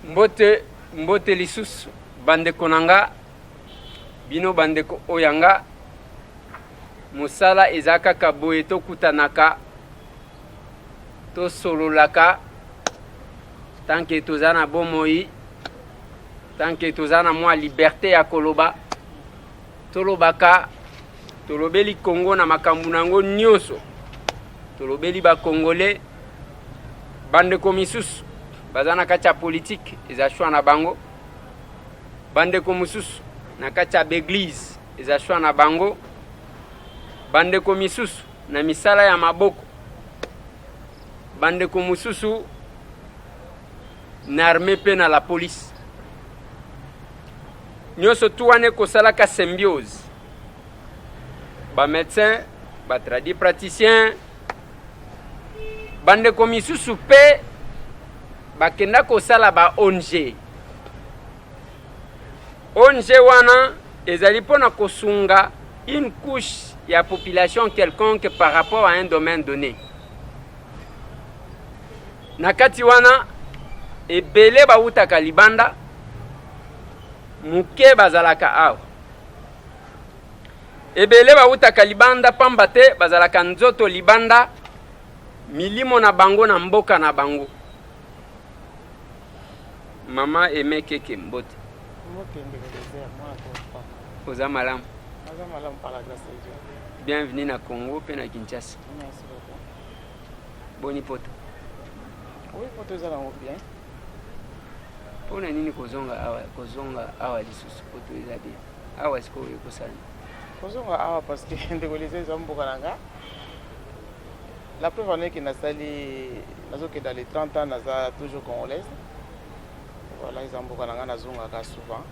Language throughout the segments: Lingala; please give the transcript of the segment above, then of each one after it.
mbote lisusu bandeko nanga bino bandeko oyanga musala ezaka kaboye tokutanaka tosololaka tanke tozana bomoi tanke tozana mwa liberté ya koloba tolobaka tolobeli Congo na makambo nango nyonso tolobeli ba Congolais bandeko misusu bazana kati ya politique ezashwa na bango bandeko misusu na kati ya beglise ezashwa na bango bandeko misusu na misala ya maboko bandeko misusu na armée pe na la police nyonso tuwane kosalaka symbiose ba médecin ba praticien bandeko misusu pe bakenda kosala ba ONG wana ezali pona kosunga une couche ya population quelconque par rapport à un domaine donné nakati wana ebele bautaka libanda muke bazalaka awa ebele bautaka libanda pamba te bazalaka nzoto libanda milimo na bango na mboka na bango. Mama Aimé Keke Mbote. Oza malam. Bienvenue na Congo pe na Kinshasa. Merci beaucoup. Boni poto. Oui, poto za lango bien. Pona nini kozonga awa lisusu poto eza bien. Awa siko ekosala. Kozonga awa parce que ndegoleze za mboka nanga. La preuve est que que dans les 30 ans, nous sommes toujours congolaises. Voilà, ils ont souvent.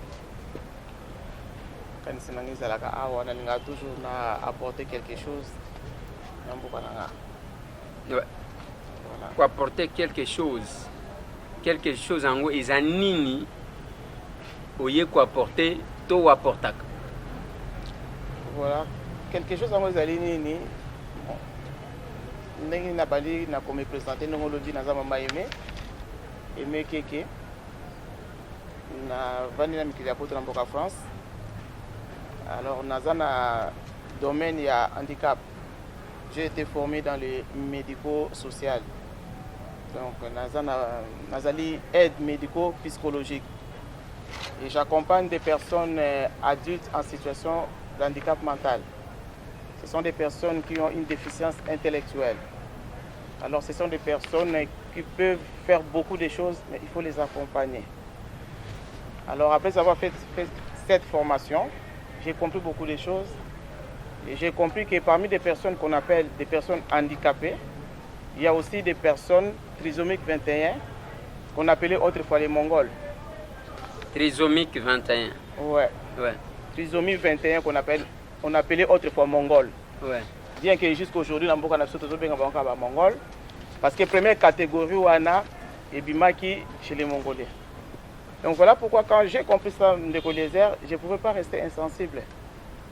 Quand ils ont toujours apporté quelque chose. Ouais. Pour apporter quelque chose en gros, ils ont nini au lieu d'apporter, tout apporter. Voilà, quelque chose en gros, ils ont nini. Ndenge na bali na comme présenté ndongo lodi na mama Aimé Keke na vandi na mikili ya poto na mboka France. Alors naza na domaine ya handicap. J'ai été formé dans le médico-social. Donc nazali aide médico-psychologique. Et j'accompagne des personnes adultes en situation de handicap mental. Ce sont des personnes qui ont une déficience intellectuelle. Alors ce sont des personnes qui peuvent faire beaucoup de choses, mais il faut les accompagner. Alors après avoir fait cette formation, j'ai compris beaucoup de choses. Et j'ai compris que parmi des personnes qu'on appelle des personnes handicapées, il y a aussi des personnes trisomiques 21, qu'on appelait autrefois les Mongols. Trisomique 21. Ouais. Trisomie 21 on appelait autrefois Mongol. Ouais. Bien que jusqu'aujourd'hui, on a des Mongols. Parce que la première catégorie, est Bimaki chez les Mongolais. Donc voilà pourquoi quand j'ai compris ça de Goliazer, je ne pouvais pas rester insensible.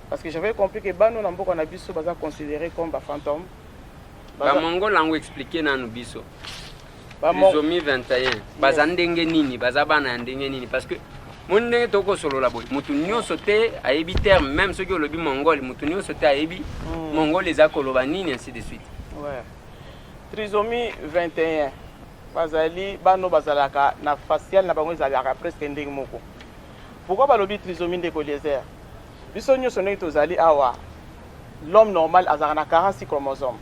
Parce que j'avais compris que nous avons considéré comme des fantômes. Les Mongols ont expliqué dans nos biso. Trisomie 21. Parce que monde toko solo la boy mutu nyonso te ayebi terme même ceux qui olobi mongol mutu nyonso te ayebi mongol les akoloba nini ainsi de suite. Ouais. Trisomie 21 bazali bano bazalaka na facial na bango ezalaka presque ndenge moko. Pourquoi balobi trisomie de Goliazer? Biso nyonso ndenge tozali awa l'homme normal azalaka na 46 chromosomes.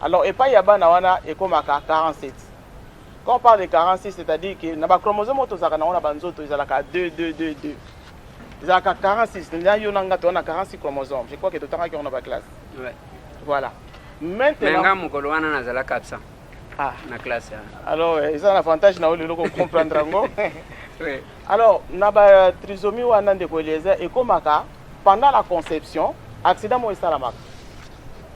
Alors et pas yabana wana ekomaka 47. Quand on parle de 46, c'est-à-dire que dans les chromosomes, on a 2. Ils ont 46. Il y a 46 chromosomes. Je crois que tout le temps, on a la classe. Ouais. Voilà. Maintenant. Ah, la classe. Alors, ils ont l'avantage de comprendre. Alors, la trisomie de Goliazer et comme pendant la conception, accident est salamak.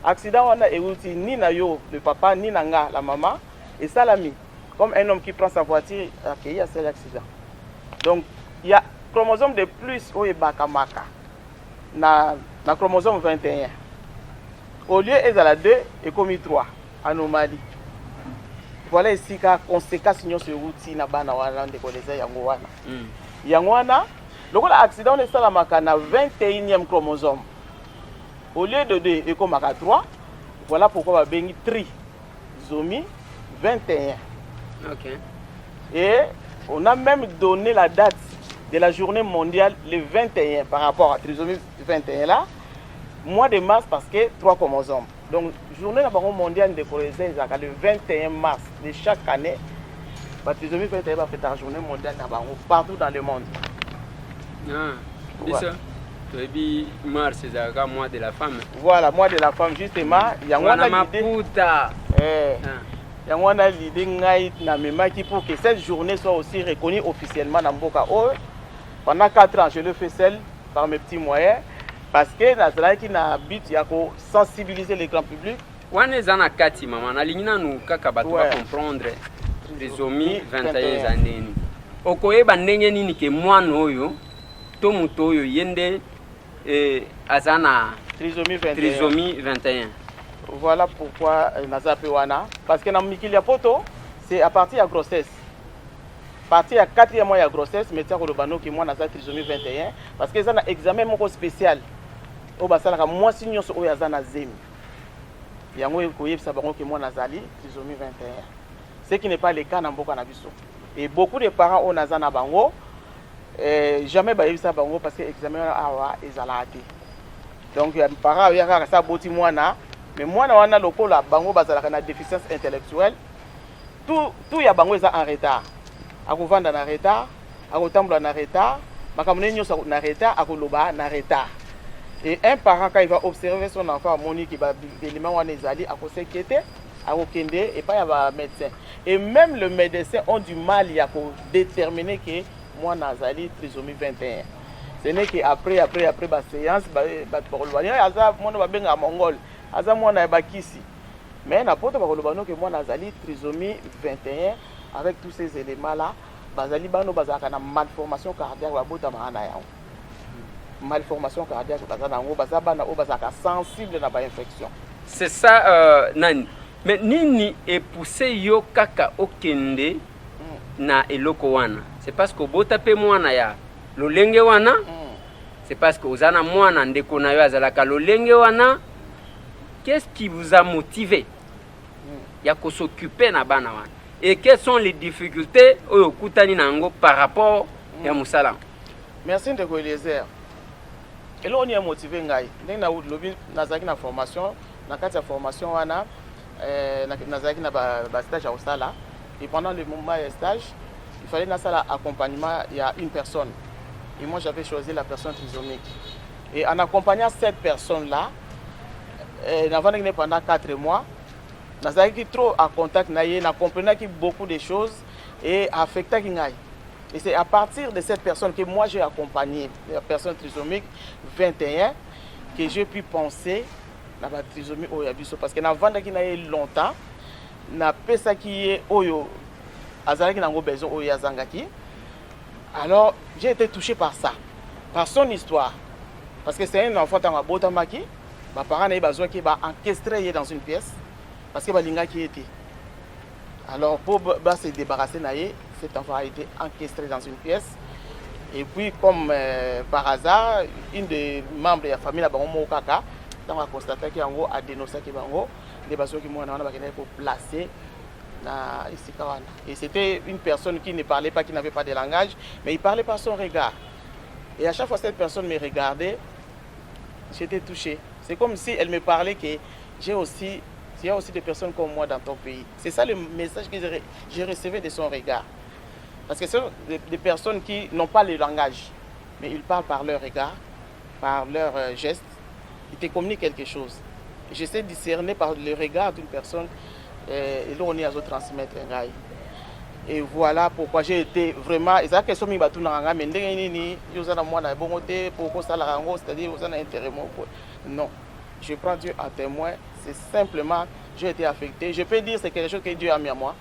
Accident est ni le papa, ni la maman, et salami. Comme un homme qui prend sa voiture, il y a cet accident. Donc, il y a chromosome de plus au Bakamaka, na chromosome 21. Au lieu de 2, il y a 3, anomalie. voilà ici ka conséquence nyonso euti na bana wana ndekoleza yango wana yango wana lokola accident esalamaka na 21e chromosome au lieu de 2 ekomaka 3 voilà pourquoi babengi trisomie 21. Ok. Et on a même donné la date de la journée mondiale le 21 par rapport à trisomie 21 là, mois de mars parce que 3 chromosomes. Donc journée mondiale de cholestérol le 21 mars de chaque année. La trisomie 21 va faire la journée mondiale partout dans le monde. Ah, c'est ça. Tu mars, c'est le mois de la femme. Voilà, mois de la femme justement. Il y a l'idée pour que cette journée soit aussi reconnue officiellement dans Mboka. Pendant 4 ans, je le fais seul par mes petits moyens parce que nous avons but de sensibiliser le grand public. Wane zana kati mama na lingina nu kaka batu ba comprendre trisomie 21 années. Okoyeba ndenge nini ke mwana oyo to muto oyo yende azana trisomie 21. Voilà pourquoi nazape wana parce que na mikili ya poto c'est à partir de la grossesse. Partir à 4e mois de grossesse, médecin kolobano ki mwana za trisomie 21 parce que ça na examen moko spécial. O basala ka mwasi nyonso oyo azana zemi. Yango koyebisa bango ki mwana zali trisomie 21. Ce qui n'est pas le cas na mboka na biso. Et beaucoup de parents on azana bango jamais bayebisa bango parce que examen awa ezala te. Donc les parents yaka sa boti mwana mais mwana wana lokola bango bazala na déficience intellectuelle tout ya bango eza en retard. Akovanda na retard, akotambola na retard, makamune nyonso na retard, akoloba na retard. Et un parent quand il va observer son enfant moni qui va élément wana ezali akosekete, akokende et pas ya ba médecin. Et même le médecin ont du mal à déterminer que moi nazali trisomie 21. Ce n'est qu'après ba séance ba kolobani aza mona ba benga mongol, aza mona ba kisi. Mais na poto ba kolobano que moi nazali trisomie 21 avec tous ces éléments là, bazali bano bazaka na malformation cardiaque ba bota maana yango. Malformation cardiaque bazana ngo bazabana o bazaka sensible na ba infection. C'est ça nani. Mais nini est poussé yo kaka okende na eloko wana. C'est parce que bota pe mwana ya lolenge wana. C'est parce que ozana mwana ndeko na yo azalaka lolenge wana. Qu'est-ce qui vous a motivé ya ko s'occuper na bana wana? Et quelles sont les difficultés au kutani nango par rapport à Moussala? Merci de Eliezer. Et là on est motivé ngai. Ndenge na lobi nazaki na formation, na kati ya formation wana nazaki na ba stage au sala. Et pendant le moment de stage, il fallait na sala accompagnement il y a une personne. Et moi j'avais choisi la personne trisomique. Et en accompagnant cette personne là, pendant 4 mois, nazaki trop en contact naie, na comprenant qu'il beaucoup de choses et affecté kingai. Et c'est à partir de cette personne que moi j'ai accompagné, la personne trisomique 21, que j'ai pu penser à la trisomie oyabiso parce que na vanda ki naie longtemps, na pesa qui est oyo azalaki nango besoin oyo azangaki. Alors j'ai été touché par ça, par son histoire, parce que c'est un enfant dans ma botamaki, mes parents n'avaient besoin qu'il va encastré dans une pièce. Parce que Balinga qui était. Alors pour se débarrasser naïe, cet enfant a été encastré dans une pièce. Et puis comme par hasard, une des membres de la famille, Kaka, a constaté qu'il a dénoncé qu'il les besoins qui m'ont placé ici. Et c'était une personne qui ne parlait pas, qui n'avait pas de langage, mais il parlait par son regard. Et à chaque fois que cette personne me regardait, j'étais touché. C'est comme si elle me parlait que il y a aussi des personnes comme moi dans ton pays. C'est ça le message que j'ai reçu de son regard. Parce que ce sont des personnes qui n'ont pas le langage, mais ils parlent par leur regard, par leurs gestes. Ils te communiquent quelque chose. J'essaie de discerner par le regard d'une personne et là on est à transmettre un rail. Et voilà pourquoi j'ai été vraiment. Et ça question mais c'est-à-dire intérêt. Non, je prends Dieu à témoin. C'est simplement, j'ai été affecté. Je peux dire que c'est quelque chose que Dieu a mis à moi.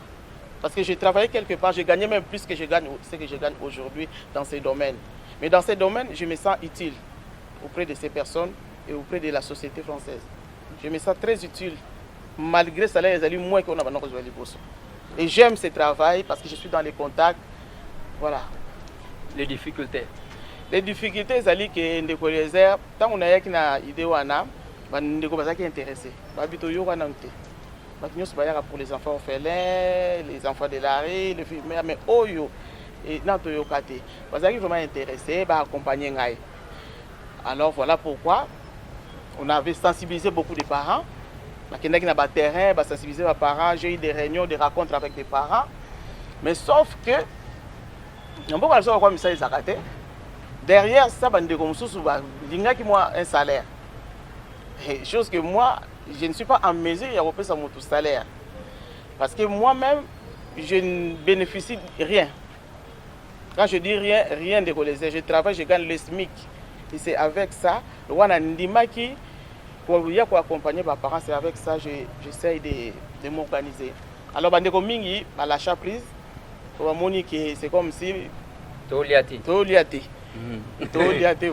Parce que j'ai travaillé quelque part, j'ai gagné même plus que ce que je gagne aujourd'hui dans ces domaines. Mais dans ces domaines, je me sens utile auprès de ces personnes et auprès de la société française. Je me sens très utile, malgré ça, les alliés moins qu'on a besoin de Et j'aime ce travail parce que je suis dans les contacts. Voilà. Les difficultés. Les difficultés, c'est que ndeko les tant on a une idée wana, ndeko bazaki intéressé. Babito yo wana nte. Bakinyo se pour les enfants orphelins, les enfants de la rue, les filles mais oyo et nan to yo kate. Bazaki vraiment intéressé, ba accompagner ngai. Alors voilà pourquoi on avait sensibilisé beaucoup de parents. Bakenda qui na ba terrain, ba sensibiliser les parents, j'ai eu des réunions, des rencontres avec des parents. Mais sauf que on peut pas savoir quoi ça ils arrêté. Derrière ça, il qui moi un salaire. Et chose que moi, je ne suis pas en mesure de repayer ça mon salaire. Parce que moi-même, je ne bénéficie de rien. Quand je dis rien, rien de colisée. Je travaille, je gagne le SMIC. Et c'est avec ça, pour accompagner mes parents, c'est avec ça que j'essaie de m'organiser. Alors, l'achat prise, c'est comme si... Toliati.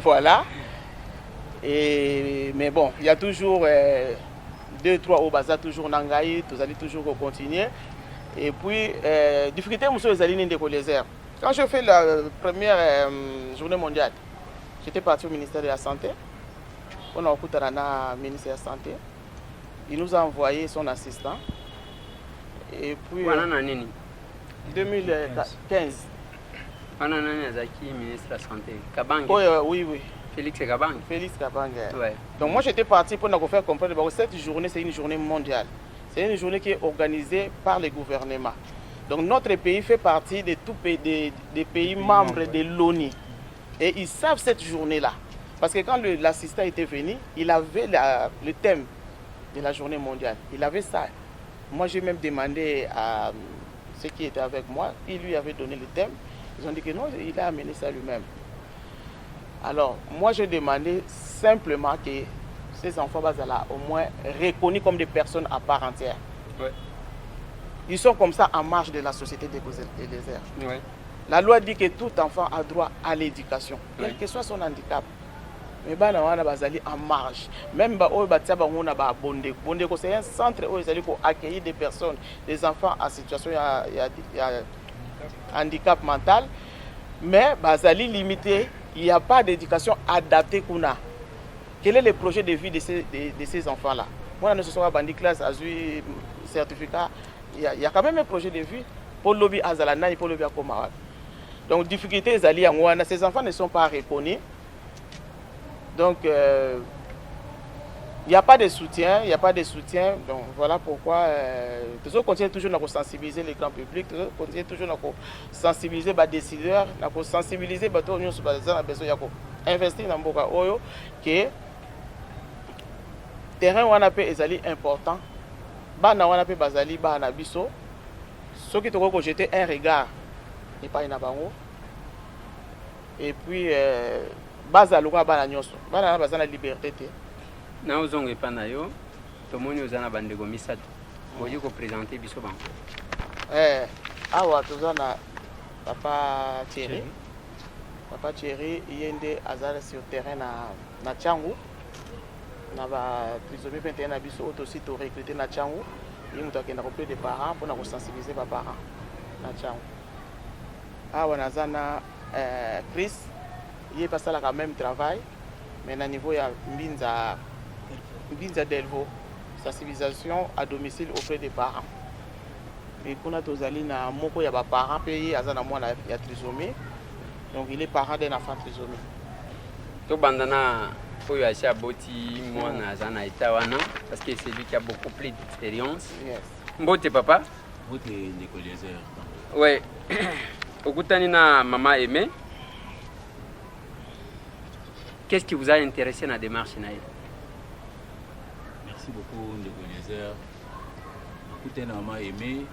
Voilà. Mais bon, il y a toujours 2-3 au bazar, toujours Nangaï, vous allez toujours continuer. Et puis, difficulté, monsieur les alliés de Colézère. Quand je fais la première journée mondiale, j'étais parti au ministère de la Santé. On a écouté le ministère de la Santé. Il nous a envoyé son assistant. Et puis, en 2015. On a ministre de la Santé. Kabang. Oui. Félix Kabang. Ouais. Donc moi j'étais parti pour nous faire comprendre que cette journée c'est une journée mondiale. C'est une journée qui est organisée par le gouvernement. Donc notre pays fait partie de tous des pays membres de l'ONU. Et ils savent cette journée-là. Parce que quand l'assistant était venu, il avait le thème de la journée mondiale. Il avait ça. Moi j'ai même demandé à ceux qui étaient avec moi, il lui avait donné le thème. Ils ont dit que non, il a amené ça lui-même. Alors, moi, j'ai demandé simplement que ces enfants soient au moins reconnus comme des personnes à part entière. Ouais. Ils sont comme ça en marge de la société des déserts. Ouais. La loi dit que tout enfant a droit à l'éducation, quel que soit son handicap. Mais en marge. Même c'est un centre où ils allaient accueillir des personnes, des enfants en situation de handicap mental. Mais bazali limité, il n'y a pas d'éducation adaptée qu'on a. Quel est le projet de vie de ces enfants-là? Moi, je suis bandit classe, azui certificat. Il y a quand même un projet de vie pour le lobby azalana et pour le lobby akomawal. Donc, difficulté, ces enfants ne sont pas reconnus. Donc, il n'y a pas de soutien, Donc, voilà pourquoi nous continuons toujours à sensibiliser les grands publics, nous continuons toujours à sensibiliser les décideurs, à sensibiliser les gens qui ont besoin d'investir dans le Oyo, que le terrain est important. Ceux qui ont jeté un regard, et puis, bazaluka bana nyoso bana bazana liberté te na ozonge pana yo tomoni ozana bandeko misato oyi ko présenter biso bango awa tozana papa Thierry yende azala sur terrain na Tchangu na ba trisomie 21 na biso aussi to recruter na Tchangu yimuto akenda ko des parents pour na ko sensibiliser ba parents na Tchangu awa nazana Chris. Il est passé le même travail, mais à niveau de Mbinza Delvo, sensibilisation à domicile auprès des parents. Et quand on a tous allés na moko ya ba parents payés à zana moi ya trisomie, donc il est parent d'un enfant trisomie. To bandana oyo acha boti moi na zana itawana parce que c'est lui qui a beaucoup plus d'expérience. Yes. Mbote papa. Mbote Nicolézer. Ouais. Okutani na maman Aimé. Qu'est-ce qui vous a intéressé dans la démarche? Merci beaucoup, Ndeko Eliezer. Écoutez, Nama Aimé,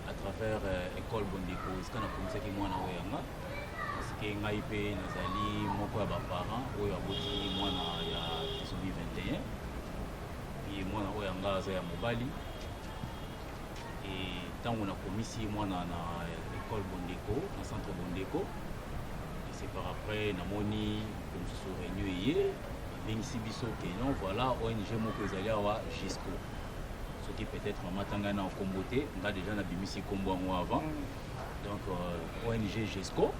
à travers l'école Bondeko, ce qu'on a commencé avec moi, parce que Ngaïpé, Nazali, mon père, mes parents, où il y a beaucoup moi, il y a 2021. Et moi, il y a Mobali. Et tant qu'on a commis ici, moi, dans l'école Bondeko, dans le centre Bondeko. C'est par après, Namoni, comme je suis réuni hier, Benisi Biso, non, voilà, ONG Mokozaliawa, Gisco. ce qui peut-être maman tangana en comboté, on a déjà nabimisi combo en mois avant. Donc ONG GESCO.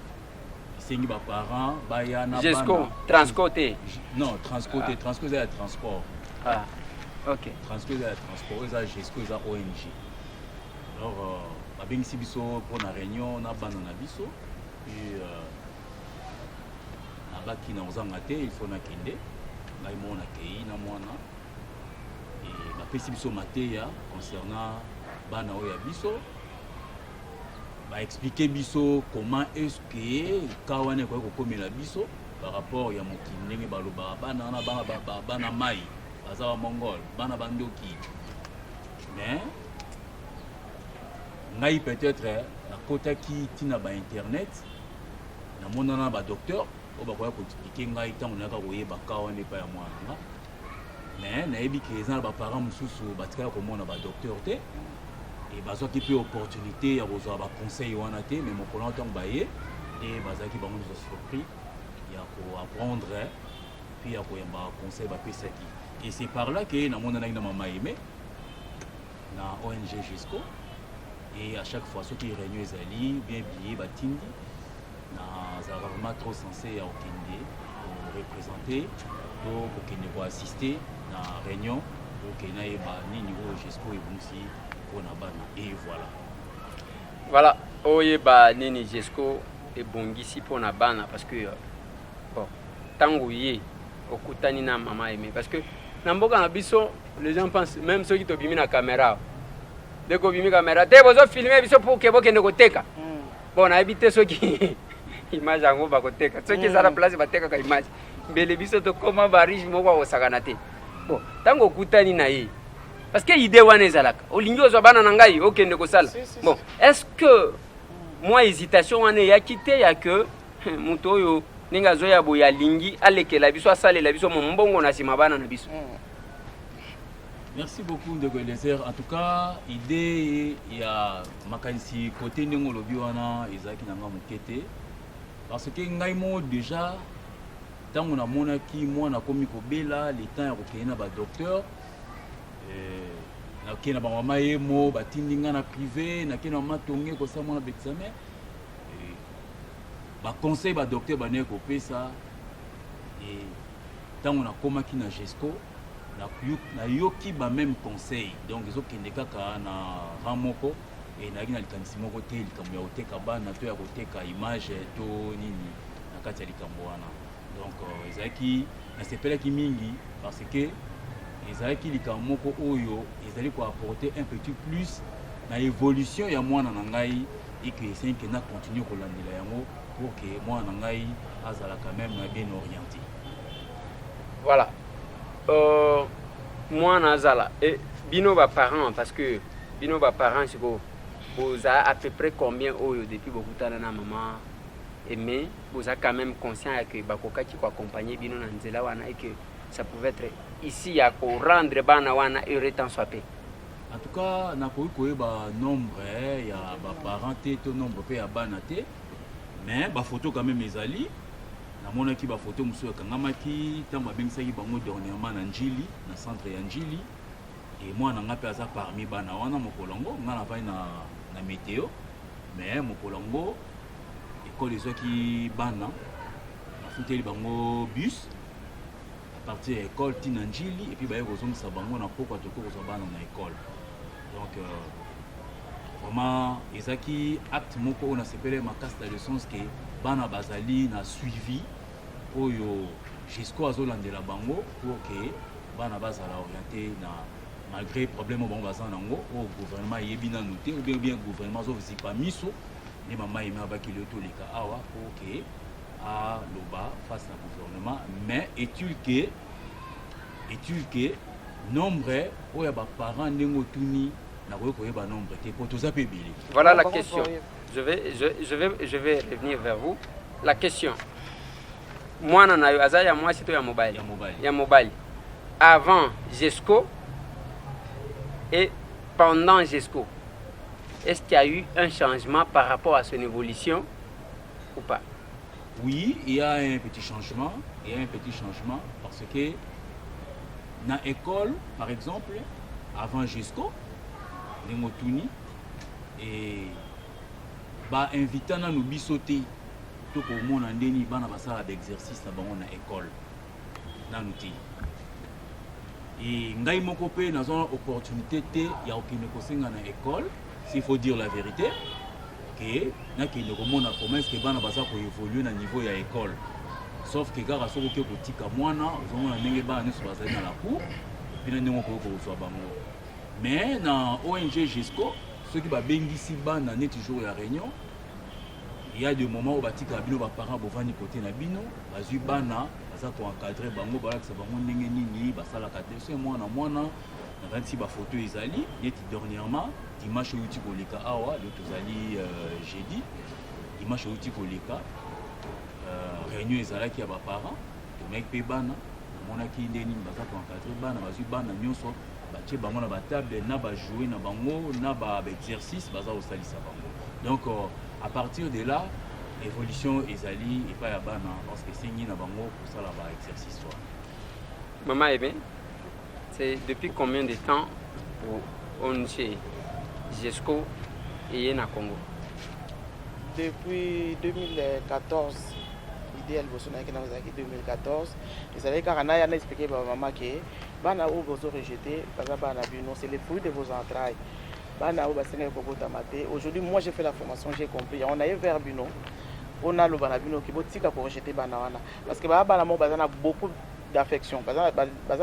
C'est mes parents, bayana. GESCO, Transcoté. Non, Transcoté, Transco c'est le transport. Ah, ok. Transco c'est le transport, c'est GESCO, c'est ONG. Alors, babengisi biso pour la réunion, on a banana biso. Puis nalaki na ozanga te, il faut nakende. Ngai mo nakei na mwana. Et bapesi biso mateya concernant bana oya biso. Bah expliquer biso comment est-ce que kawane kwa kokomela biso par rapport ya mokili ndenge baloba bana na bana mai baza mongol bana bandoki. Mais ngai peut-être na kota ki tina ba internet na monana ba docteur o ba kwa ko expliquer ngai tango naka koyeba kawane pa ya mwana. Mais na yebi ke za ba parents mususu batika ko mona ba docteur te. Et bazo qui peut opportunité à recevoir ba conseil wana te mais mon collant tant baye et bazaki bango nous surpris il y a pour apprendre puis il y a pour ba conseil ba pesa qui et c'est par là que na mona na mama aimé na ONG GESCO et à chaque fois ceux qui réunion ezali bien billet ba tindi na za vraiment trop censé à okende pour représenter pour okende pour assister na réunion pour que na ba ni niveau GESCO et bonsi. Et voilà, oyeba nini GESCO et bongisi pour na bana parce que bon, tango yé okutani na mama aimé parce que na mboka na biso les gens pensent même ceux qui te bimi na caméra dès que bimi caméra te bozo filmer biso pour que boke ndekoteka bon na habité ceux qui image yango bakoteka ceux qui za la place bateka ka image mbele biso to koma ba riche moko osakana te bon tango okutani na ye. Parce que l'idée est là. Bon, est-ce que moi hésitation on est quitté ya que mutoyo ninga zoya boya lingi aleke la biso asale la biso mbongo na sima bana na biso. Merci beaucoup de Lézer. En tout cas, idée il y a makanisi côté ndingo lobi wana ezaki nanga mukete parce que ngai mo déjà tango na monaki mwana komi ko bela le temps ya kokena ba docteur nakena ba mama yemo batindinga na privé nakena mama tonge ko sa mona examen ba conseil ba docteur ba ne ko pesa et tango na komaki na GESCO na yoki ba même conseil donc ils ont kende kaka na ramoko et na gina likanisi moko te likambo ya oteka bana to ya koteka image to nini na kati ya likambo wana donc ezaki na sepelaki mingi parce que ezalaki likambo moko oyo ezali ko apporter un petit plus na évolution ya mwana na ngai et que c'est que na continuer ko landela yango pour que mwana na ngai azala quand même bien orienté. Voilà. Mwana azala et bino ba parents parce que bino ba parents c'est ko vous avez à peu près combien oyo depuis beaucoup de temps na maman mais vous avez quand même conscient que bakoka qui ko accompagner bino na nzela wana et que ça pouvait être ici à rendre bana wana heureux tant soit peu. En tout cas na ko ba nombre ya ba parents to nombre pe ya bana te mais ba photo quand même ezali na mona ki ba photo muso kangamaki tamba bengisaki bango dernièrement na Njili na centre ya Njili et moi na ngape aza parmi bana wana mokolongo ngana vai na météo mais mokolongo école ezaki bana na futeli bango bus partir à l'école Tinanjili et puis bah ils ont ça bango na poko to ko bana na école donc vraiment ezaki acte moko on a sepelé ma casse de sens que bana bazali na suivi oyo jusqu'au azolandela bango pour que bana bazala orienté na malgré problème au bon bazan nango au gouvernement yebina noté ou bien gouvernement zo zipa miso ne mama yema baki le to lika awa pour que à loba face à gouvernement mais est-il que nombre ou ya ba parents nengo tuni na ko ba nombre te pour tous apébili. Voilà la question. Je vais revenir vers vous. La question. Moi na yo azaya moi c'est ya mobile. Ya mobile. Avant GESCO et pendant GESCO. Est-ce qu'il y a eu un changement par rapport à son évolution ou pas? Oui, il y a un petit changement. Parce que dans l'école, par exemple, avant GESCO, ndenge otuni et ba invité na no biso te to komona ndeni bana basala d'exercice na bango na école nanu te et ngai moko pe nazona opportunité te ya okende kosenga na école s'il faut dire la vérité que nakende komona comment est-ce que bana baza koévoluer na niveau ya école sauf que kaka soki oke kotika mwana ozomona ndenge bana nyonso bazali na la cour epuis na ndenge okoki kozwa bango mais na ONG GESCO soki babengisi bana neti jour ya réunion il y a des moments où batika bino ba parents bovani côté na bino bazui bana baza ko encadrer bango balakisa bango ndenge nini basala kate c'est mwana na vanti ba photo ezali neti dernièrement dimanche outi koleka awa le tozali jeudi dimanche outi koleka réunion ezalaki ya ba parents tomeki pe bana monaki ndeni baza ko encadrer bana bazui bana nyonso batie bango na ba table na ba jouer na bango na ba exercice baza osalisa bango donc à partir de là évolution ezali et pas ya bana parce que c'est na bango pour ça là ba exercice soit Maman Ebe, c'est depuis combien de temps ONG GESCO est na Congo? Depuis 2014 idéal bosona ki na zaki 2014 ezali kaka na ya na expliquer ba maman que bana ou bozo rejeter baza bana bino c'est le fruit de vos entrailles. Aujourd'hui, moi j'ai fait la formation, j'ai compris. On a eu vers Bino, on a le banabino qui botika pour rejeter banana. Parce que banana a beaucoup d'affection, banana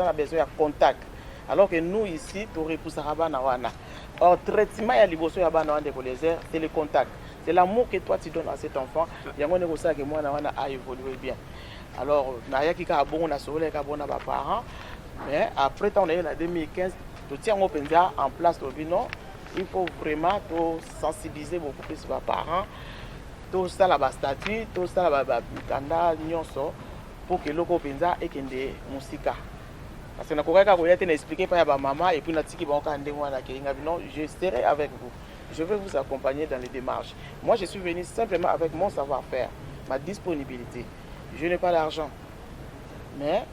a besoin de contact. Alors que nous ici, pour repousser banana. Or, traitement à l'ibosso ya banana de colézère, c'est le contact. C'est l'amour que toi tu donnes à cet enfant. Il y a un ça que moi a évolué bien. Alors, naya qui a bon, on a sauvé les abonnés à parents. Mais après, on a eu en 2015, tout tient en place au Bino. Il faut vraiment sensibiliser beaucoup plus les parents, tout ça là bas statut, tout ça là bas kanda nyonso pour que loko penza et kende musika. Parce que na koka ko yete na expliquer pa ya ba maman et puis na tiki ba ka ndengwa na kenga non, je serai avec vous. Je vais vous accompagner dans les démarches. Moi je suis venu simplement avec mon savoir-faire, ma disponibilité. Je n'ai pas d'argent. Mais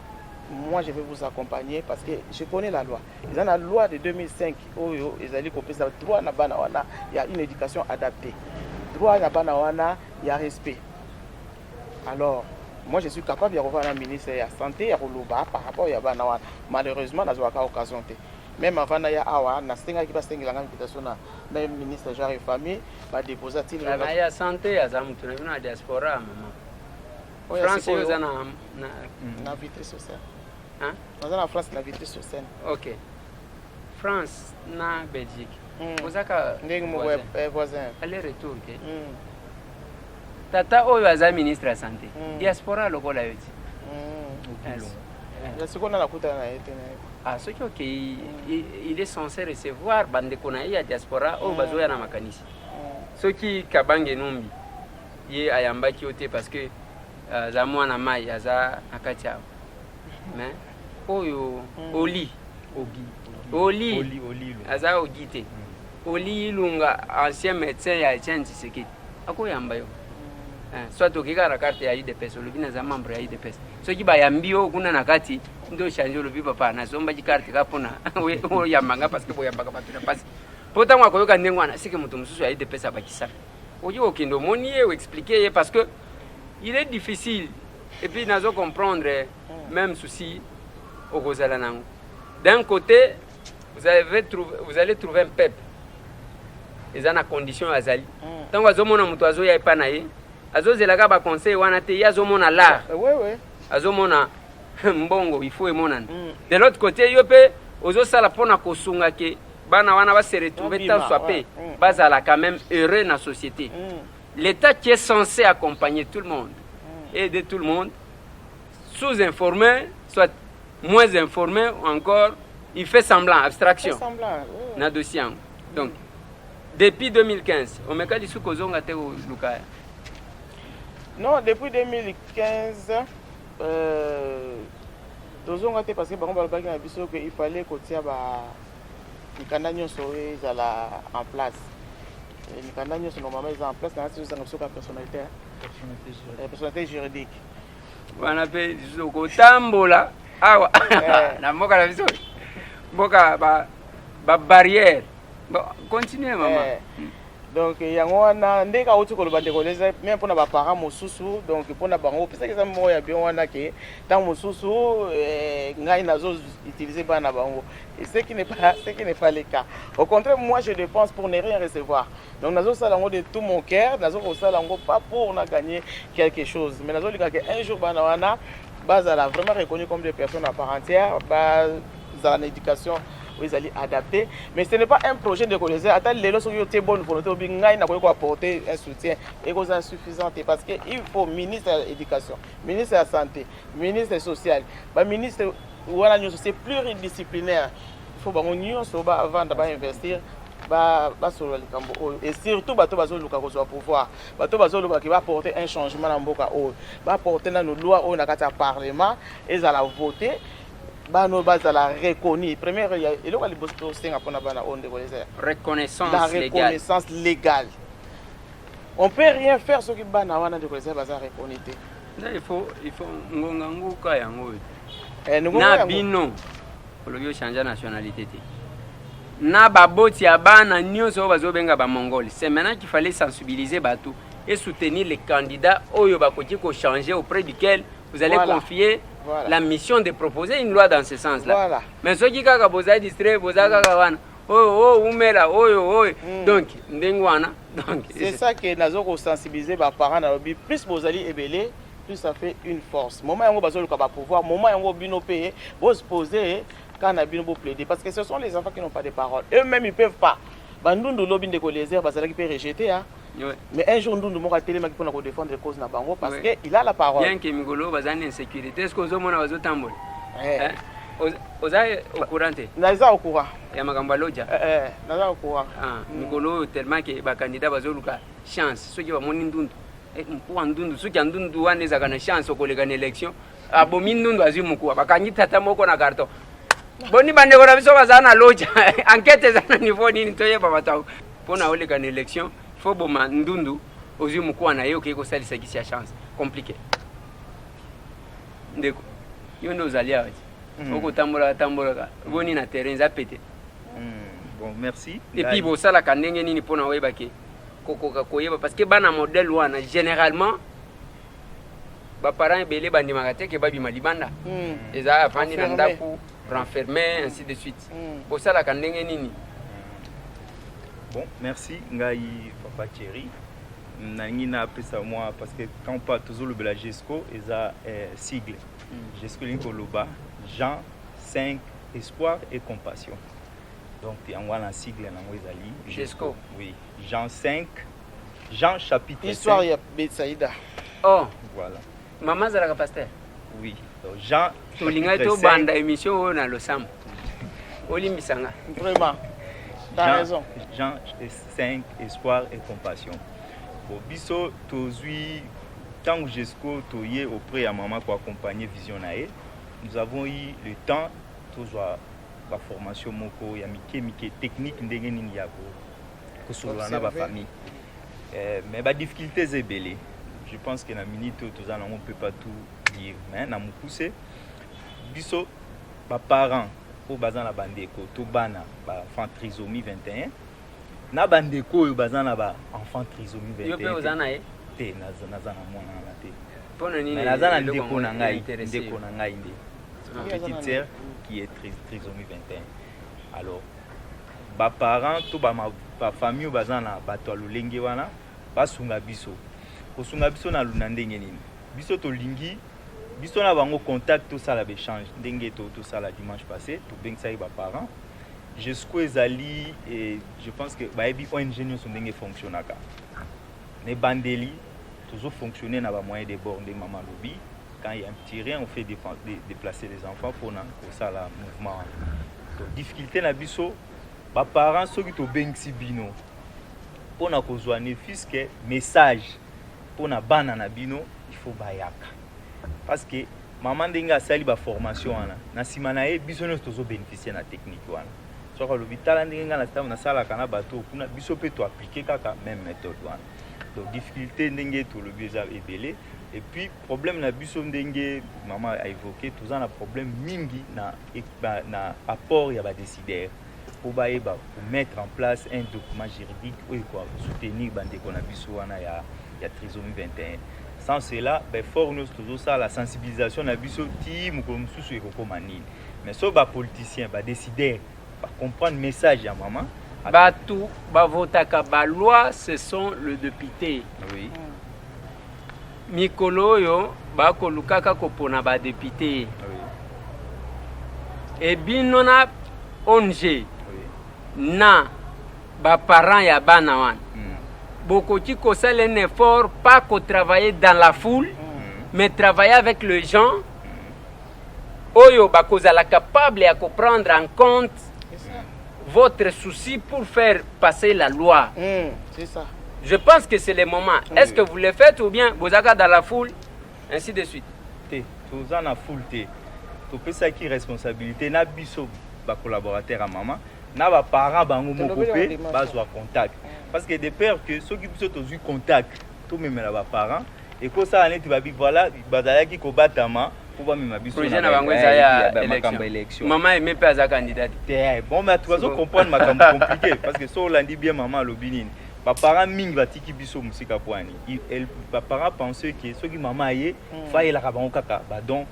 moi je vais vous accompagner parce que je connais la loi. Ils ont la loi de 2005 où ils allaient couper ça. Droit na banawana, il y a une éducation adaptée. Droit na banawana, il y a respect. Alors, moi je suis capable de revoir un ministère de la santé à Roloba par rapport à banawana. Malheureusement, n'a pas occasion. Même avant na awa, na senga qui passe senga l'invitation na même ministre genre et famille va déposer il la santé à zamutu na diaspora maman. France aux na vitesse sur scène. Hein? Dans la France la vitesse sur scène. OK. France na Belgique. Vous avez voisin. Aller retour OK. Tata oyo aza ministre de la santé. Diaspora lokola yoti. La seconde la kuta na été. Ah ce qui OK il est censé recevoir bande kona ya diaspora au bazoya na makanisi. Ce qui kabange numbi. Ye ayambaki ote parce que za mwana mai aza akati yao. Mais oyo oli aza ogite oli ilunga ancien médecin ya Etienne Tshisekedi akoyamba yo soit okika na carte ya IDPS olobi na za membre ya IDPS soki bayambi yo kuna na kati ndo change olobi papa na somba ki carte kapona o yambanga parce que boyambaka batu na pasi pourtant akoyoka ndengwana sike mutu mususu ya IDPS abakisa oyi okindo moni ye expliquer parce que il est difficile et puis nazo comprendre même souci au Rosalanango. D'un côté, vous allez trouver un peuple. Ils ont la condition azali. Tant que zomona mutuazo ya ipanaye, azo zelaka ba conseil wana te ya zomona la. Ouais. Azomona mbongo il faut emonana. De l'autre côté, yope ozo sala pona kosunga ke bana wana ba se retrouver tant soit pe. Bazala quand même heureux dans la société. L'État qui est censé accompagner tout le monde, aider tout le monde, sous-informé, soit moins informé ou encore, il fait semblant, abstraction. Na dossier. Donc, depuis 2015, on m'a dit que vous avez Lukaya. Non, depuis 2015, parce que il fallait que les soient en place. Les normalement en place dans la personnalité juridique. On appelle Tambola. Ah, na mboka na biso. Mboka ba barrière Bon, continuez maman. Donc yango wana ndeka uti ko lobande ko leza même pour na ba parents mosusu donc pour na bango pesa que ça moya bien wana ke tant mosusu ngai nazo utiliser bana bango et ce qui n'est pas le cas. Au contraire, moi je dépense pour ne rien recevoir. Donc nazo sala ngo de tout mon cœur, nazo ko sala ngo pas pour na gagner quelque chose, mais nazo lika que un jour bana wana bazala vraiment reconnu comme des personnes à part entière, bazala na éducation ils allaient adapter, mais ce n'est pas un projet de coloniser. Attends, les gens qui ont bonne volonté, ils ont apporter un soutien et c'est insuffisant parce qu'il faut ministre de l'éducation, ministre de la santé, ministre social, ministre c'est pluridisciplinaire. Il faut que avant d'investir. Et surtout, il faut pouvoir apporter un changement dans le monde, apporter dans nos lois au Parlement et à la voter. Bano bazala reconnu première il y a reconnaissance légale. On peut rien faire ce qui bana wana de connaître bazala reconnu. Il faut ngonga nguka yango. Na bino kolobio changer nationalité te. Na baboti ya bana nyonso bazo benga ba mongoli. C'est maintenant qu'il fallait sensibiliser batou et soutenir les candidats oyo bakoti ko changer auprès duquel vous allez confier la mission de proposer une loi dans ce sens-là. Mais ceux qui ont besoin de distraire, donc, c'est ça que nous avons sensibilisé les parents. Plus vous allez ébeler, plus ça fait une force. Moment où vous avez pouvoir, moment où vous avez vous poser quand vous plaider. Parce que ce sont les enfants qui n'ont pas de parole. Eux-mêmes, ils ne peuvent pas. Bandundu lobby de coléser, parce qu'ils peuvent rejeter. Mais un jour, nous devons télé pour défendre les causes na bango parce qu'il a la parole. Bien que Migolo va en insécurité, est-ce que vous avez un tambol? Vous êtes au courant? Naza au courant. Il y a Magamba Lodja. Naza au courant. Migolo tellement que les candidats vont avoir chance. Ceux qui vont monter ndundu. Pour ndundu, ceux qui ont ndundu wana za kana chance au collègue en élection. Abomi ndundu azu mukua. Bakanyi tata moko na carton. Boni bande ko rabiso bazana Lodja. Enquête za na niveau nini toye baba taw. Pour na ole kan élection. Il faut que ndundu ozu mukua na yo kiko salisa kisi ya chance compliqué ndeko yo ndo zalia ati oko tambola boni na terrain za pété. Bon, merci. Et puis bo sala kanenge nini pona weba ke kokoka koyeba parce que bana modèle wana généralement ba parents belé bandi makate ke babi malibanda eza afandi na ndaku renfermé ainsi de suite bo sala kanenge nini. Bon, merci Ngai Papa Thierry. Nangina appelé ça moi parce que quand on parle toujours le la GESCO, ils ont sigle. GESCO Linkoloba, Jean 5 espoir et compassion. Donc il y a un sigle dans Wezali. GESCO. Oui, Jean 5, Jean chapitre 5. Histoire ya Betsaïda. Oh. Voilà. Maman zala pasteur. Oui. Donc Jean Tolinga to banda émission na losam. Olimbisanga. Vraiment. T'as raison. Jean 5, espoir et compassion. Bon, biso tozui tant que jusqu'au toye auprès à maman pour accompagner Visionnaire. Nous avons eu le temps toujours la formation moko ya mike technique ndenge nini ya ko solana ba famille. Mais ba difficulté zebele. Je pense que na minute tous on peut pas tout dire mais na mukuse biso ba parents pour bazan la bandeko to bana ba enfant trisomie 21 na bandeko yo bazan la ba enfant trisomie 21 yo pe ozana te nazana mwana na te pona nini nazana ndeko na ngai nde petite sœur qui est trisomie 21. Alors ba parents to ba famille bazan la bato lolenge wana basunga biso kosunga biso na luna ndenge nini biso to lingi biso na bango contact tout ça la échange ndenge tout ça la dimanche passé tout bien ça ba parents jusqu'au ezali et je pense que ba ebi ONG nous sont ndenge fonctionnaka mais bandeli toujours fonctionner na ba moyen de bord de maman lobby quand il y a un petit rien on fait déplacer les enfants pour ça la mouvement donc difficulté na biso ba parents ceux qui to bengsi bino pour na kozwa ne fiske message pour na bana na bino il faut bayaka. Parce que maman denga sali ba formation wana na simana e biso no tozo bénéficier na technique wana so ka l'hôpital ndenga na staff na sala kana bato kuna biso pe to appliquer kaka même méthode wana donc difficulté ndenge to le bieza ebele et puis problème na biso ndenge maman a évoqué tous en a problème mingi na apport ya ba décideur pour mettre en place un document juridique pour soutenir bandeko na biso wana ya trisomie 21. Sans cela, fort nous toujours ça la sensibilisation na biso ti mukolo mususu ekokoma nini. Mais so ba politicien ba décider ba comprendre message ya maman Batou bavotaka ba loi ce sont le député. Oui. Mikolo yo ba kolukaka kopona ba député. Oui. Et binona ONG Oui. na ba parents ya bana wana. Bokoki kosala un effort pas qu'on travailler dans la foule mais travailler avec les gens. Oyo bakozala capable à comprendre en compte votre souci pour faire passer la loi. C'est ça. Je pense que c'est le moment. Est-ce que vous le faites ou bien vous êtes dans la foule, ainsi de suite? Tous en a foule. Tu peux ça qui responsabilité na biso ba collaborateur à maman, na ba parents bango moko pe bazwa contact. Parce que des pères que ceux qui biso tozu contact, tout même na ba parents et ko ça année tu vas bi voilà bazala qui ko batama pour ba même biso projet na bango ya élection. Maman est même pas sa candidate. Bon mais tu vas comprendre ma compliqué parce que so landi bien maman lobinine. Ba parents mingi batiki biso musika poani. Ba parents pensaient que ceux qui maman yé faille la bango kaka ba donc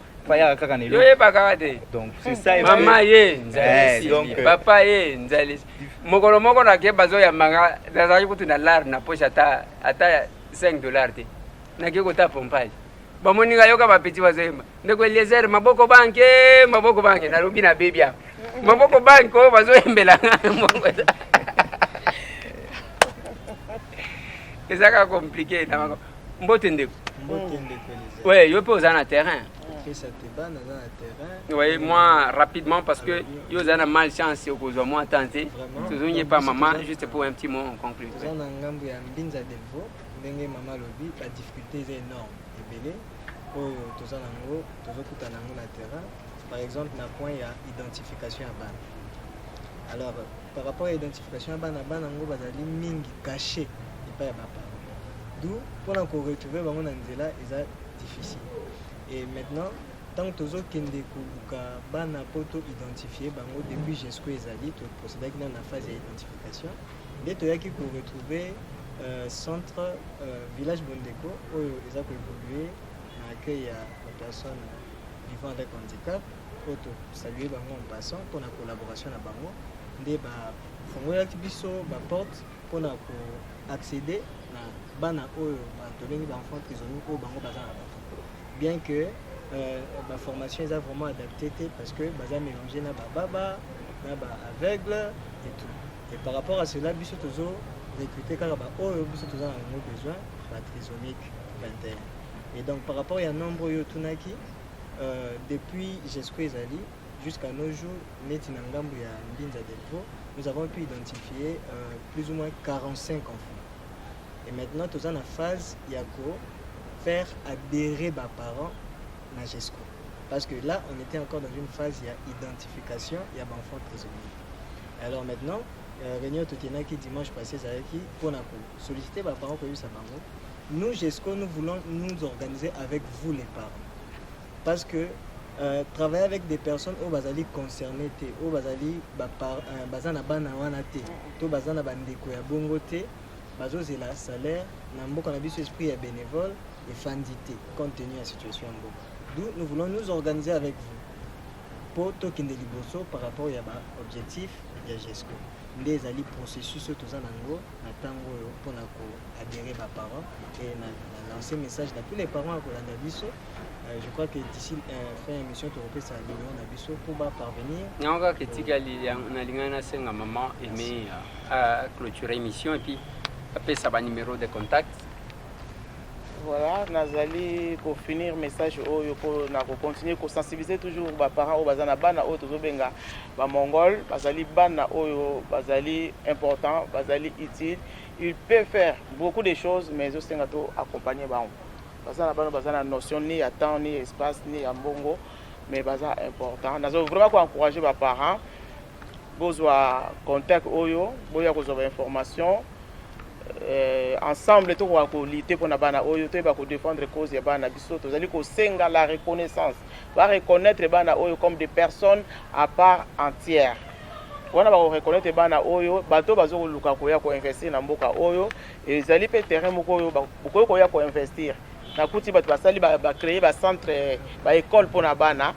donc c'est ça maman ye nzalisi papa ye nzalisi mokolo moko na ke bazo ya manga nazali kutu na lar na poche ata $5 te na ke kota pompage bamoninga yoka bapeti bazoyemba ndeko Eliezer maboko banke na lobi na baby hapo maboko banke o bazoyembela ezaka compliqué na mako mbote ndeko ouais yo pe ozana terrain. Oui, moi rapidement parce que yo zana malchance au cause moi tenté. Toujours pas maman juste pour un petit mot en conclusion. Zana ngambu ya mbinza delvo ndenge mama lobi la difficulté est énorme ebele oyo tozana ngo tozokuta nango na terrain par exemple na point ya identification ya bana. Alors par rapport à l'identification ya bana ngo bazali mingi caché et pas ya papa. D'où pour encore retrouver bango na nzela eza difficile. Et maintenant, tant que tu as bana poto identifié bango depuis jusqu'au ezali to procéder dans la phase d'identification dès to yaki ko retrouver centre village Bondeko où ils ont évolué na accueil à personnes vivant avec handicap poto saluer bango en passant pour la collaboration na bango ndé ba fongola biso ba porte pour na ko accéder na bana oyo ba tolengi ba enfants prisonniers ko bango bazana bien que ma formation est vraiment adaptée parce que baza mélangé na baba na ba aveugle et tout et par rapport à cela biso tozo recruter car ba oyo biso toza na besoin ba trisomique 21 et donc par rapport à nombre yo tunaki depuis Jesco Ezali jusqu'à nos jours neti na ngambu ya Mbinza Delvo nous avons pu identifier plus ou moins 45 enfants et maintenant toza na phase ya ko faire adhérer les parents à GESCO. Parce que là, on était encore dans une phase d'identification, il y a des enfants prisonniers. Alors maintenant, réunion Totenaki dimanche passé, pour solliciter les parents pour nous, GESCO, nous voulons nous organiser avec vous les parents. Parce que travailler avec des personnes au bazali concernées, au bazali bazana bana wanate, to bazana bandeko ya bongote, bazo zela salaire, na mboka na biso esprit ya bénévole. Et fandité compte tenu de la situation en Boka. D'où nous voulons nous organiser avec vous pour token de liboso par rapport à l'objectif de GESCO. Nous avons un processus tout ça pour adhérer aux parents et lancer un message à tous les parents à Kolandabiso. Je crois que d'ici fin émission, tu repères ça pour parvenir. Nous avons critiqué la maman aimé à clôturer l'émission et puis après ça va numéro de contact. Voilà, nazali pour finir message oyo ko na ko continuer ko sensibiliser toujours ba parents o bazana bana o tozo benga ba mongol bazali bana oyo bazali important bazali utile il peut faire beaucoup de choses mais aussi ngato accompagner ba bazana bana bazana notion ni à temps ni espace ni à mbongo mais baza important nazo vraiment ko encourager ba parents bozwa contact oyo boya ko zo information ensemble tout ko lutter pour na bana oyo to ba ko défendre cause ya bana biso to zali ko senga la reconnaissance va reconnaître bana oyo comme des personnes à part entière wana ba reconnaître bana oyo bato bazo luka ko ya ko investir na mboka oyo ezali pe terrain moko oyo boko ko ya ko investir na kuti bato basali ba créer ba centre ba école pona bana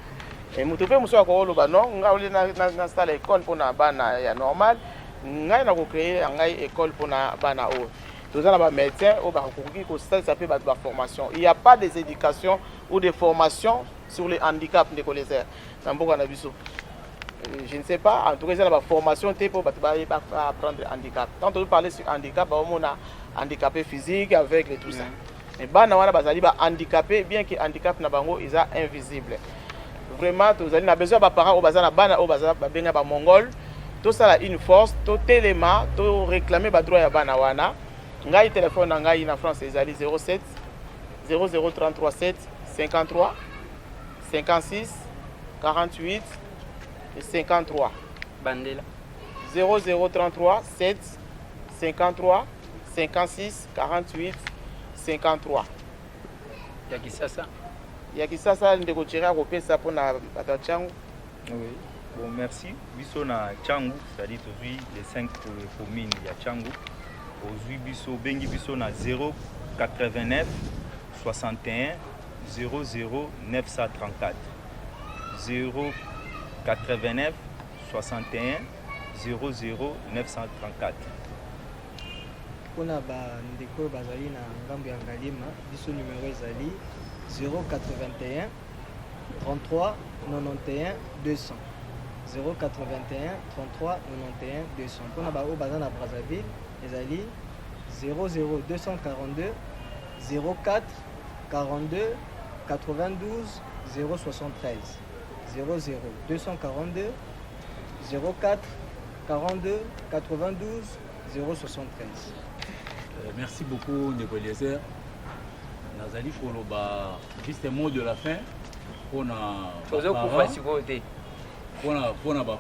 et mutu pe muso ko loba non nga oli na salle école pona bana ya normal ngai na ko créer ngai école pona bana oyo tous les médecins au ça fait la formation. Il n'y a pas des éducations ou des formations sur les handicaps des collègues. Je ne sais pas, en tout cas, il y a la formation pour apprendre le handicap. Quand on parle sur handicap, on a handicapé physique avec et tout ça. Mais on a handicapé, bien que handicap est invisible. Vraiment, vous avez besoin de parents au mongol. Tout ça a une force, tout élément, tout réclamer le droit à Banawana. Ngai téléphone ngai na France ezali 07 00337 53 56 48 53 Bandela 0033 7 53 56 48 53 ya kisasa ndeko tshira ko pesa pona batachangu. Oui. Bon, merci. Biso na Tchangu, c'est-à-dire aujourd'hui les 5 communes ya Tchangu. Aujourd'hui biso bengi biso na 089 61 00 934 089 61 00 934. Pona ba ndeko bazali na ngambo ya Ngalima biso numéro ezali 081 33 91 200 081 33 91 200. Pona ba o bazana Brazzaville ezali 00 242 04 42 92 073 00 242 04 42 92 073. Merci beaucoup Ndeko Eliezer. Nazali koloba juste un mot de la fin pour nos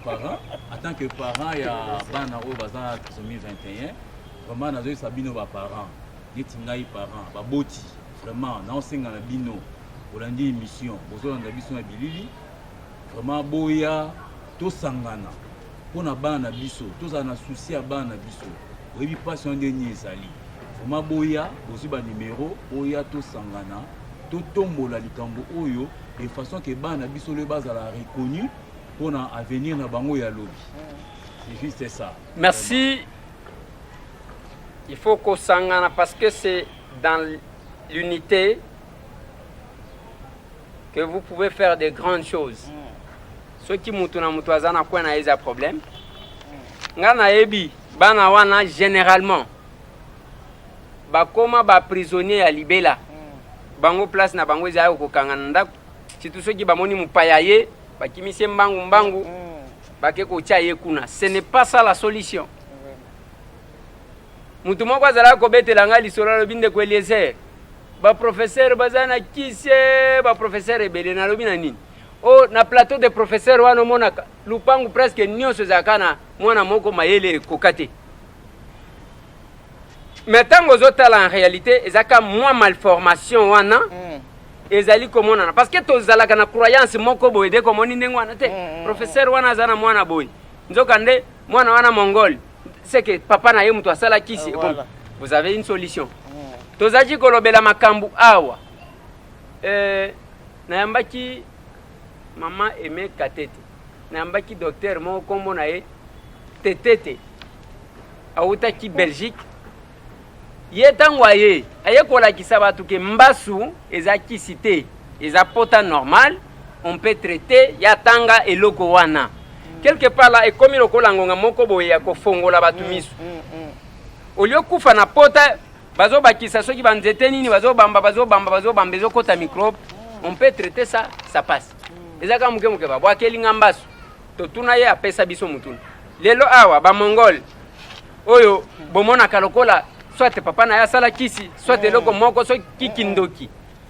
parents. En tant que parents, il y a bana o bazana 2021. Vraiment nazo sabino ba parents. Neti ngai parents ba boti. Vraiment na osenga na bino. Olandi émission. Bozo na biso na bilili. Vraiment boya to sangana. Pona bana biso, to za na souci ya bana biso. Rebi passion ndeni ezali. Vraiment boya bozi ba numéro oya to sangana. To tombola likambo oyo de façon que bana biso le bazala reconnu. Pour avenir na bango ya lobby. C'est juste ça. Merci. Il faut qu'on s'engage parce que c'est dans l'unité que vous pouvez faire de grandes choses. Ceux qui mutuna mutwazana kwa na eza problème. Ngana ebi bana wana généralement bakoma ba prisonnier à Libela. Bango place na bango eza ko kangana ndako. Surtout ceux qui bamoni mupayaye bakimisie mbangu bake kocha yekuna. Ce n'est pas ça la solution. Mutu moko azala ko betela ngali solo lobi Ndeko Eliezer. Ba professeur bazana kise ba professeur ebele na lobi na nini. Oh na plateau de professeur wana monaka lupangu presque nyonso zakana mwana moko mayele kokate. Mais tango zotala en réalité ezaka moins malformation wana. Ezali komona parce que tozalaka na croyance moko boye de komoni ndengwana te professeur wana zana mwana boye nzoka nde mwana wana mongol c'est que papa na ye mutu asala kisi bon vous avez une solution tozaji kolobela makambu awa nayambaki mama Aimé Katete nayambaki docteur moko kombo na ye Tetete awutaki Belgique ye tango aye kolakisa batu ke mbasu eza kisi te eza pota normal on peut traiter ya tanga eloko wana quelque part là ekomi lokola ngonga moko boye ya kofongola batu misu olio kufa na pota bazo bakisa soki banzete nini bazo bamba ezokota microbe on peut traiter ça passe eza ka muke ba bwa kelinga mbasu to tuna ye apesa biso mutuna lelo awa ba mongol oyo bomona kalokola soit papa na ya sala kisi soit eloko moko so kikindoki.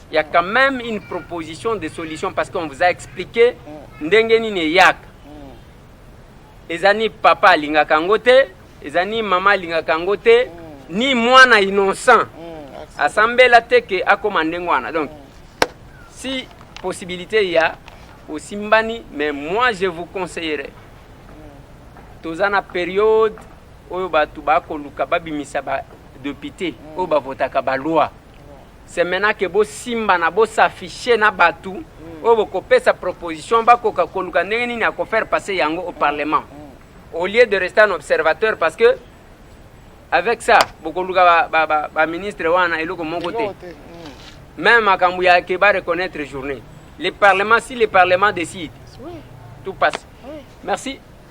Il y a quand même une proposition de solution parce qu'on vous a expliqué ndenge nini yaka ezani papa lingaka ngote ezani mama lingaka ngote ni mwana innocent asambela teke akomande ngwana. Donc si possibilité il y a aussi mbani, mais moi je vous conseillerais toza na période oyo bato bakoluka babimisa badepute oyo bavotaka baloi. C'est maintenant que bo simba na bo s'afficher na batu oyo bokopesa proposition bakoka koluka ndenge nini ya kofaire passer yango au parlement au lieu de rester un observateur, parce que avec ça bokoluka ba ministre wana eloko moko te même makambo ya ke ba reconnaître journée le parlement, si le parlement décide tout passe. Merci.